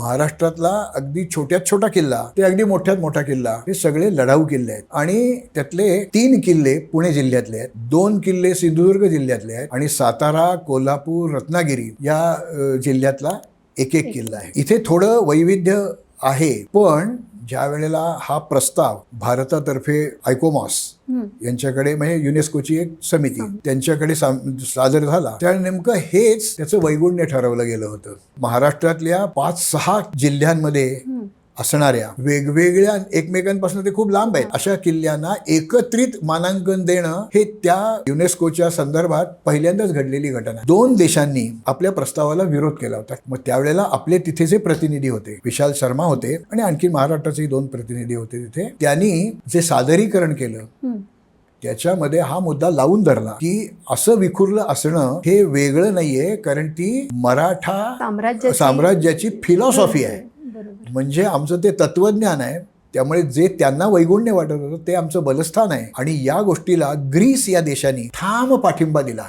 महाराष्ट्रातला अगदी छोट्यात छोटा किल्ला ते अगदी मोठ्यात मोठा किल्ला हे सगळे लढाऊ किल्ले आहेत आणि त्यातले 3 किल्ले पुणे जिल्ह्यातले आहेत, 2 किल्ले सिंधुदुर्ग जिल्ह्यातले आहेत आणि सातारा, कोल्हापूर, रत्नागिरी या जिल्ह्यातला एक किल्ला आहे. इथे थोडं वैविध्य आहे, पण ज्या वेळेला हा प्रस्ताव भारतातर्फे आयकोमॉस यांच्याकडे म्हणजे युनेस्कोची एक समिती त्यांच्याकडे सादर झाला, त्या नेमकं हेच त्याचं वैगुण्य ठरवलं गेलं होतं. महाराष्ट्रातल्या 5-6 जिल्ह्यांमध्ये असणाऱ्या वेगवेगळ्या एकमेकांपासून ते खूप लांब आहेत अशा किल्ल्यांना एकत्रित मानांकन देणं हे त्या युनेस्कोच्या संदर्भात पहिल्यांदाच घडलेली घटना. 2 देशांनी आपल्या प्रस्तावाला विरोध केला होता. मग त्यावेळेला आपले तिथेचे प्रतिनिधी होते, विशाल शर्मा होते आणि आणखी महाराष्ट्राचे 2 प्रतिनिधी होते तिथे. त्यांनी जे सादरीकरण केलं त्याच्यामध्ये हा मुद्दा लावून धरला की असं विखुरलं असणं हे वेगळं नाहीये, कारण ती मराठा साम्राज्याची फिलॉसॉफी आहे. म्हणजे आमचं ते तत्वज्ञान आहे. त्यामुळे जे त्यांना वैगुण्य वाटत होतं ते आमचं बलस्थान आहे आणि या गोष्टीला ग्रीस या देशाने ठाम पाठिंबा दिला.